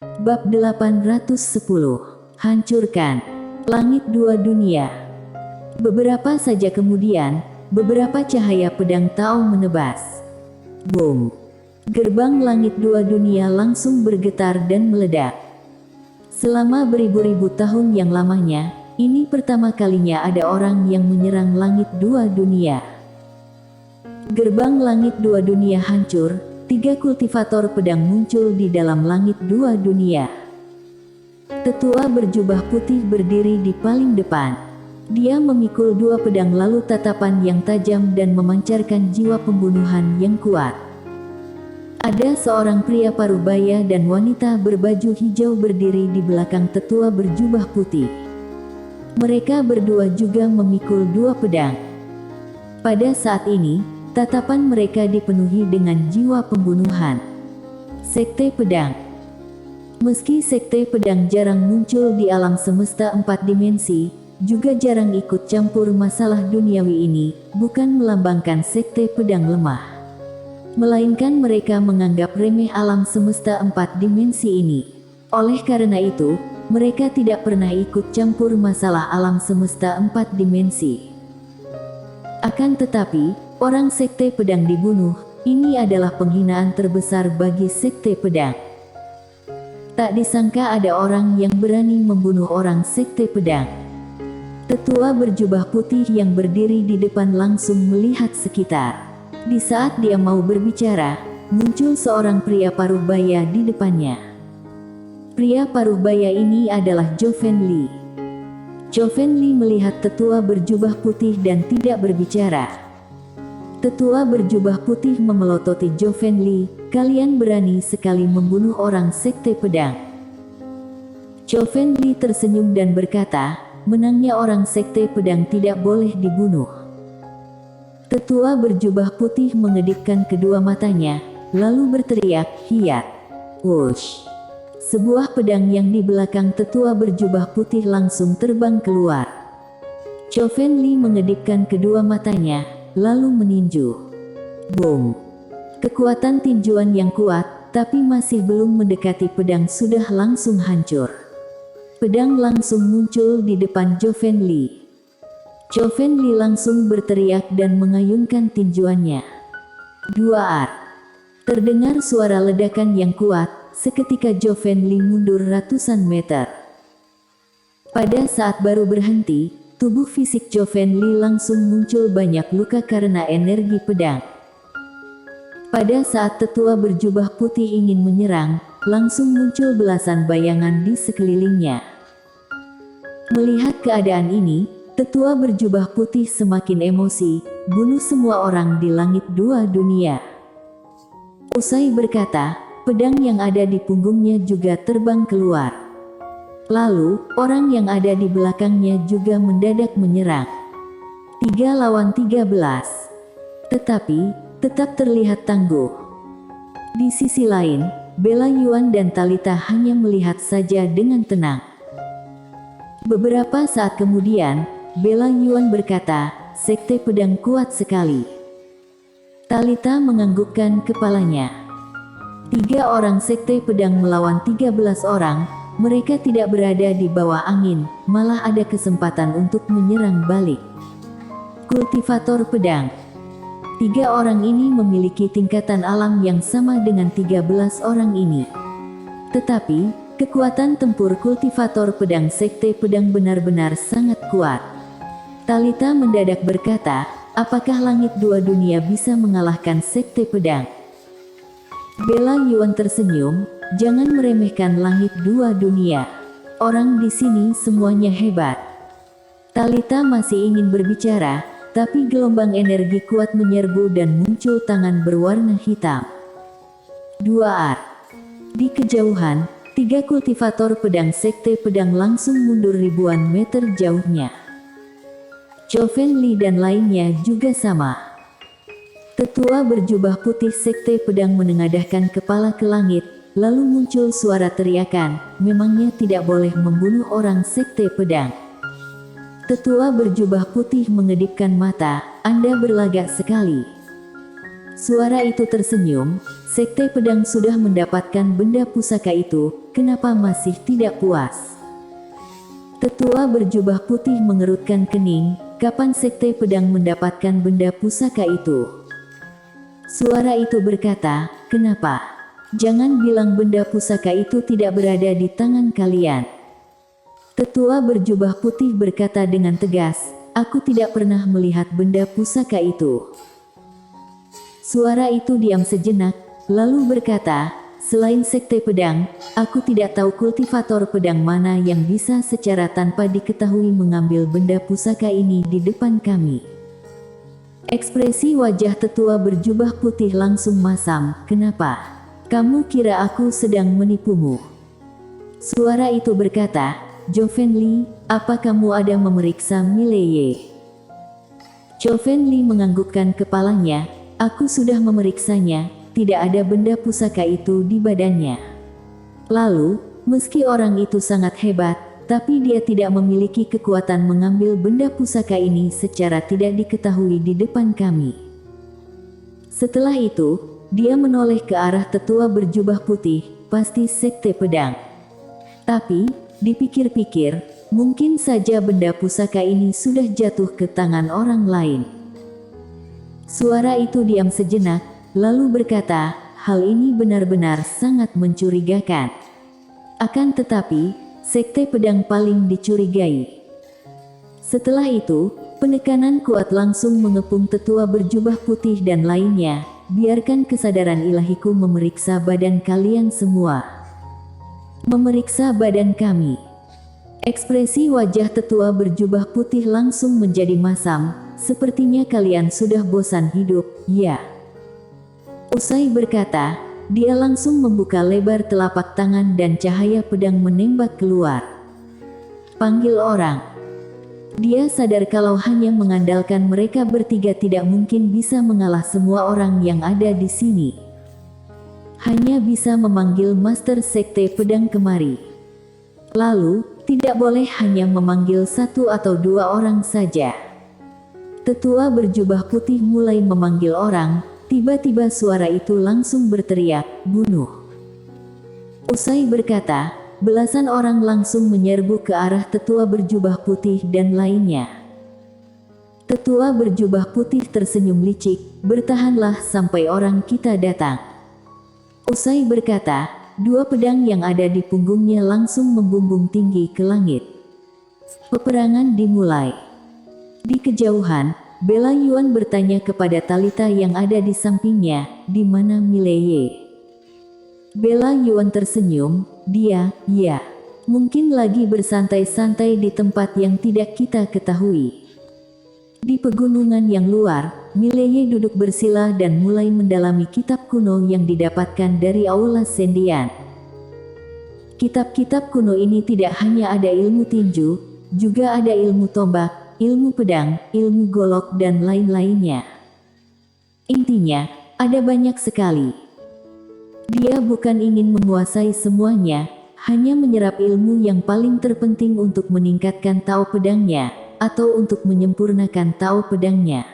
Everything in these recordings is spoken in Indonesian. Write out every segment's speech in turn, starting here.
Bab 810. Hancurkan langit dua dunia. Beberapa saja kemudian, beberapa cahaya pedang Tao menebas. Boom! Gerbang langit dua dunia langsung bergetar dan meledak. Selama beribu-ribu tahun yang lamanya, ini pertama kalinya ada orang yang menyerang langit dua dunia. Gerbang langit dua dunia hancur, 3 kultivator pedang muncul di dalam langit dua dunia. Tetua berjubah putih berdiri di paling depan. Dia memikul 2 pedang lalu tatapan yang tajam dan memancarkan jiwa pembunuhan yang kuat. Ada seorang pria parubaya dan wanita berbaju hijau berdiri di belakang tetua berjubah putih. Mereka berdua juga memikul 2 pedang. Pada saat ini, tatapan mereka dipenuhi dengan jiwa pembunuhan. Sekte Pedang. Meski Sekte Pedang jarang muncul di alam semesta 4 dimensi, juga jarang ikut campur masalah duniawi ini, bukan melambangkan Sekte Pedang lemah. Melainkan mereka menganggap remeh alam semesta 4 dimensi ini. Oleh karena itu, mereka tidak pernah ikut campur masalah alam semesta 4 dimensi. Akan tetapi, orang Sekte Pedang dibunuh, ini adalah penghinaan terbesar bagi Sekte Pedang. Tak disangka ada orang yang berani membunuh orang Sekte Pedang. Tetua berjubah putih yang berdiri di depan langsung melihat sekitar. Di saat dia mau berbicara, muncul seorang pria parubaya di depannya. Pria parubaya ini adalah Joven Li. Joven Li melihat tetua berjubah putih dan tidak berbicara. Tetua berjubah putih memelototi Joven Li, "Kalian berani sekali membunuh orang Sekte Pedang." Joven Li tersenyum dan berkata, "Menangnya orang Sekte Pedang tidak boleh dibunuh." Tetua berjubah putih mengedipkan kedua matanya, lalu berteriak, "Hiat!" Wush! Sebuah pedang yang di belakang tetua berjubah putih langsung terbang keluar. Joven Li mengedipkan kedua matanya, lalu meninju. Boom! Kekuatan tinjuan yang kuat, tapi masih belum mendekati pedang sudah langsung hancur. Pedang langsung muncul di depan Joven Li. Joven Li langsung berteriak dan mengayunkan tinjuannya. Duar! Terdengar suara ledakan yang kuat, seketika Joven Li mundur ratusan meter. Pada saat baru berhenti, tubuh fisik Joven Li langsung muncul banyak luka karena energi pedang. Pada saat tetua berjubah putih ingin menyerang, langsung muncul belasan bayangan di sekelilingnya. Melihat keadaan ini, tetua berjubah putih semakin emosi, "Bunuh semua orang di langit dua dunia." Usai berkata, pedang yang ada di punggungnya juga terbang keluar. Lalu, orang yang ada di belakangnya juga mendadak menyerang. 3 lawan 13. Tetapi, tetap terlihat tangguh. Di sisi lain, Bella Yuan dan Talita hanya melihat saja dengan tenang. Beberapa saat kemudian, Bella Yuan berkata, "Sekte Pedang kuat sekali." Talita menganggukkan kepalanya. 3 orang Sekte Pedang melawan 13 orang, mereka tidak berada di bawah angin, malah ada kesempatan untuk menyerang balik. Kultivator Pedang. 3 orang ini memiliki tingkatan alam yang sama dengan 13 orang ini. Tetapi, kekuatan tempur kultivator pedang Sekte Pedang benar-benar sangat kuat. Talita mendadak berkata, "Apakah langit dua dunia bisa mengalahkan Sekte Pedang?" Bella Yuan tersenyum, "Jangan meremehkan langit dua dunia. Orang di sini semuanya hebat." Talita masih ingin berbicara, tapi gelombang energi kuat menyerbu dan muncul tangan berwarna hitam. Duar! Di kejauhan, 3 kultivator pedang Sekte Pedang langsung mundur ribuan meter jauhnya. Joven Li dan lainnya juga sama. Tetua berjubah putih Sekte Pedang menengadahkan kepala ke langit, lalu muncul suara teriakan, "Memangnya tidak boleh membunuh orang Sekte Pedang?" Tetua berjubah putih mengedipkan mata, "Anda berlagak sekali." Suara itu tersenyum, Sekte Pedang sudah mendapatkan benda pusaka itu, kenapa masih tidak puas? Tetua berjubah putih mengerutkan kening, kapan Sekte Pedang mendapatkan benda pusaka itu? Suara itu berkata, kenapa? Jangan bilang benda pusaka itu tidak berada di tangan kalian. Tetua berjubah putih berkata dengan tegas, aku tidak pernah melihat benda pusaka itu. Suara itu diam sejenak, lalu berkata, selain Sekte Pedang, aku tidak tahu kultivator pedang mana yang bisa secara tanpa diketahui mengambil benda pusaka ini di depan kami. Ekspresi wajah tetua berjubah putih langsung masam, kenapa? Kamu kira aku sedang menipumu? Suara itu berkata, Joven Li, apa kamu ada memeriksa Mileye? Joven Li menganggukkan kepalanya, aku sudah memeriksanya, tidak ada benda pusaka itu di badannya. Lalu, meski orang itu sangat hebat, tapi dia tidak memiliki kekuatan mengambil benda pusaka ini secara tidak diketahui di depan kami. Setelah itu, dia menoleh ke arah tetua berjubah putih, pasti Sekte Pedang. Tapi, dipikir-pikir, mungkin saja benda pusaka ini sudah jatuh ke tangan orang lain. Suara itu diam sejenak, lalu berkata, hal ini benar-benar sangat mencurigakan. Akan tetapi, Sekte Pedang paling dicurigai. Setelah itu, penekanan kuat langsung mengepung tetua berjubah putih dan lainnya, biarkan kesadaran ilahiku memeriksa badan kalian semua. Memeriksa badan kami. Ekspresi wajah tetua berjubah putih langsung menjadi masam, sepertinya kalian sudah bosan hidup, ya. Usai berkata, dia langsung membuka lebar telapak tangan dan cahaya pedang menembak keluar. Panggil orang. Dia sadar kalau hanya mengandalkan mereka bertiga tidak mungkin bisa mengalah semua orang yang ada di sini. Hanya bisa memanggil Master Sekte Pedang kemari. Lalu, tidak boleh hanya memanggil satu atau dua orang saja. Tetua berjubah putih mulai memanggil orang, tiba-tiba suara itu langsung berteriak, bunuh. Usai berkata, belasan orang langsung menyerbu ke arah tetua berjubah putih dan lainnya. Tetua berjubah putih tersenyum licik, bertahanlah sampai orang kita datang. Usai berkata, dua pedang yang ada di punggungnya langsung membumbung tinggi ke langit. Peperangan dimulai. Di kejauhan, Bella Yuan bertanya kepada Talita yang ada di sampingnya, di mana Mileye? Bella Yuan tersenyum, dia, ya, mungkin lagi bersantai-santai di tempat yang tidak kita ketahui. Di pegunungan yang luar, Mileye duduk bersila dan mulai mendalami kitab kuno yang didapatkan dari Aula Sendian. Kitab-kitab kuno ini tidak hanya ada ilmu tinju, juga ada ilmu tombak, ilmu pedang, ilmu golok dan lain-lainnya. Intinya, ada banyak sekali. Dia bukan ingin menguasai semuanya, hanya menyerap ilmu yang paling terpenting untuk meningkatkan tao pedangnya, atau untuk menyempurnakan tao pedangnya.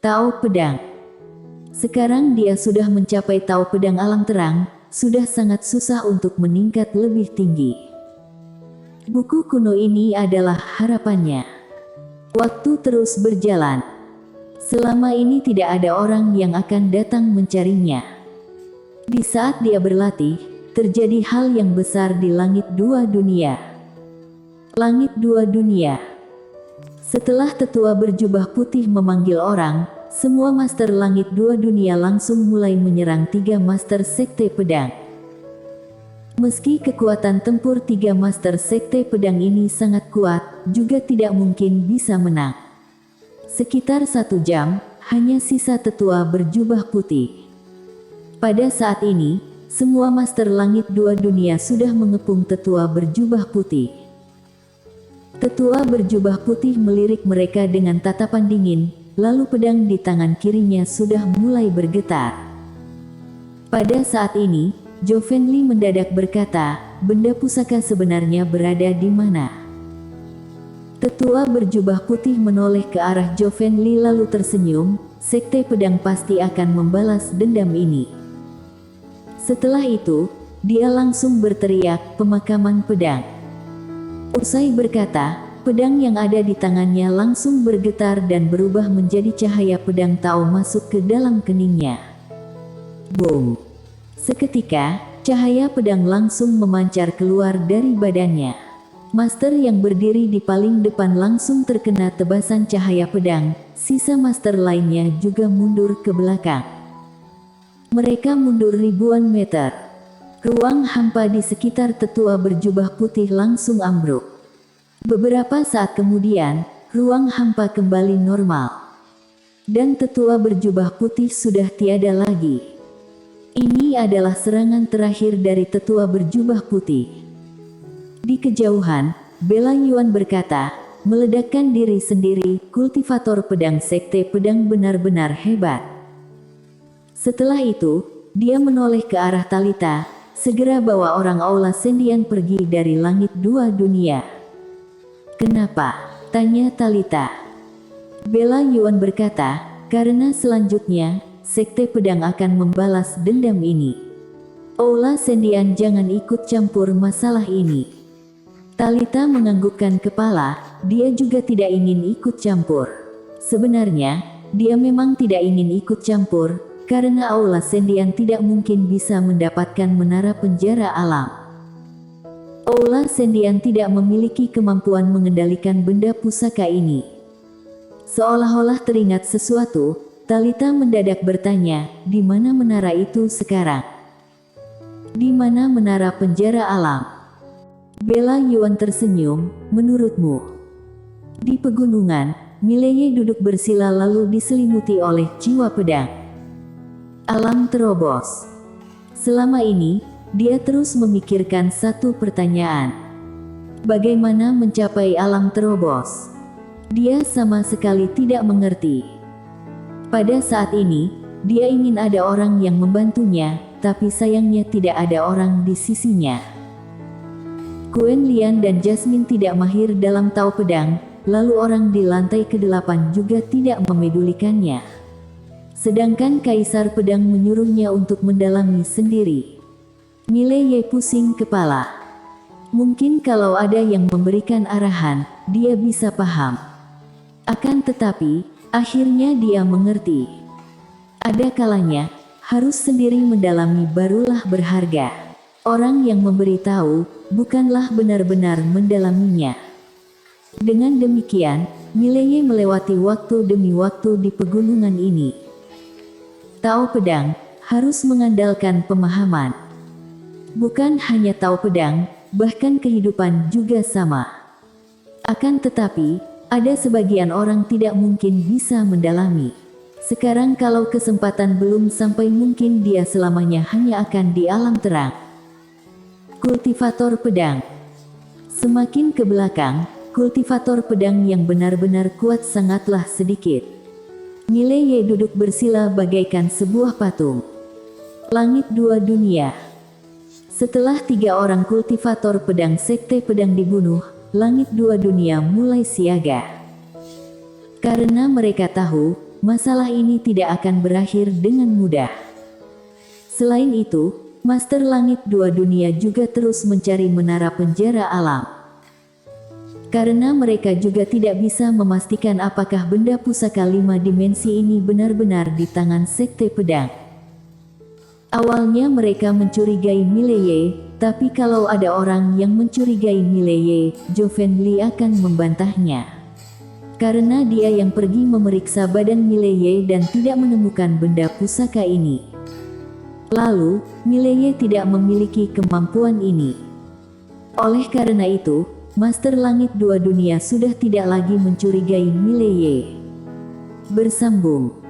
Tao pedang. Sekarang dia sudah mencapai tao pedang alam terang, sudah sangat susah untuk meningkat lebih tinggi. Buku kuno ini adalah harapannya. Waktu terus berjalan. Selama ini tidak ada orang yang akan datang mencarinya. Di saat dia berlatih, terjadi hal yang besar di langit dua dunia. Langit dua dunia. Setelah tetua berjubah putih memanggil orang, semua master langit dua dunia langsung mulai menyerang tiga master sekte pedang. Meski kekuatan tempur tiga master sekte pedang ini sangat kuat, juga tidak mungkin bisa menang. Sekitar 1 jam, hanya sisa tetua berjubah putih. Pada saat ini, semua master langit dua dunia sudah mengepung tetua berjubah putih. Tetua berjubah putih melirik mereka dengan tatapan dingin, lalu pedang di tangan kirinya sudah mulai bergetar. Pada saat ini, Joven Li mendadak berkata, benda pusaka sebenarnya berada di mana? Tetua berjubah putih menoleh ke arah Joven Li lalu tersenyum, sekte pedang pasti akan membalas dendam ini. Setelah itu, dia langsung berteriak, "Pemakaman pedang." Usai berkata, pedang yang ada di tangannya langsung bergetar dan berubah menjadi cahaya pedang Tao masuk ke dalam keningnya. Boom! Seketika, cahaya pedang langsung memancar keluar dari badannya. Master yang berdiri di paling depan langsung terkena tebasan cahaya pedang, sisa master lainnya juga mundur ke belakang. Mereka mundur ribuan meter. Ruang hampa di sekitar tetua berjubah putih langsung ambruk. Beberapa saat kemudian, ruang hampa kembali normal. Dan tetua berjubah putih sudah tiada lagi. Ini adalah serangan terakhir dari tetua berjubah putih. Di kejauhan, Bela Yuan berkata, meledakkan diri sendiri, kultivator pedang sekte pedang benar-benar hebat. Setelah itu, dia menoleh ke arah Talita, segera bawa orang Aula Sendian pergi dari langit dua dunia. "Kenapa?" tanya Talita. Bela Yuan berkata, "Karena selanjutnya, sekte pedang akan membalas dendam ini. Aula Sendian jangan ikut campur masalah ini." Talita menganggukkan kepala, dia juga tidak ingin ikut campur. Sebenarnya, dia memang tidak ingin ikut campur, karena Aula Sendian tidak mungkin bisa mendapatkan menara penjara alam. Aula Sendian tidak memiliki kemampuan mengendalikan benda pusaka ini. Seolah-olah teringat sesuatu, Talita mendadak bertanya, "Di mana menara itu sekarang? Di mana menara penjara alam?" Bela Yuan tersenyum, "Menurutmu?" Di pegunungan, Mileye duduk bersila lalu diselimuti oleh jiwa pedang. Alam terobos. Selama ini, dia terus memikirkan satu pertanyaan. Bagaimana mencapai alam terobos? Dia sama sekali tidak mengerti. Pada saat ini, dia ingin ada orang yang membantunya, tapi sayangnya tidak ada orang di sisinya. Quen Lian dan Jasmine tidak mahir dalam Tao pedang, lalu orang di lantai ke-8 juga tidak memedulikannya. Sedangkan Kaisar Pedang menyuruhnya untuk mendalami sendiri. Mileye pusing kepala. Mungkin kalau ada yang memberikan arahan, dia bisa paham. Akan tetapi, akhirnya dia mengerti. Ada kalanya, harus sendiri mendalami barulah berharga. Orang yang memberitahu, bukanlah benar-benar mendalaminya. Dengan demikian, Mileye melewati waktu demi waktu di pegunungan ini. Tao pedang harus mengandalkan pemahaman. Bukan hanya Tao pedang, bahkan kehidupan juga sama. Akan tetapi, ada sebagian orang tidak mungkin bisa mendalami. Sekarang kalau kesempatan belum sampai, mungkin dia selamanya hanya akan di alam terang. Kultivator pedang. Semakin ke belakang, kultivator pedang yang benar-benar kuat sangatlah sedikit. Mileye duduk bersila bagaikan sebuah patung. Langit dua dunia. Setelah 3 orang kultivator pedang sekte pedang dibunuh, langit dua dunia mulai siaga. Karena mereka tahu, masalah ini tidak akan berakhir dengan mudah. Selain itu, Master Langit Dua Dunia juga terus mencari menara penjara alam. Karena mereka juga tidak bisa memastikan apakah benda pusaka 5 dimensi ini benar-benar di tangan sekte pedang. Awalnya mereka mencurigai Mileye, tapi kalau ada orang yang mencurigai Mileye, Joven Li akan membantahnya. Karena dia yang pergi memeriksa badan Mileye dan tidak menemukan benda pusaka ini. Lalu, Mileye tidak memiliki kemampuan ini. Oleh karena itu, Master Langit Dua Dunia sudah tidak lagi mencurigai Mileye. Bersambung.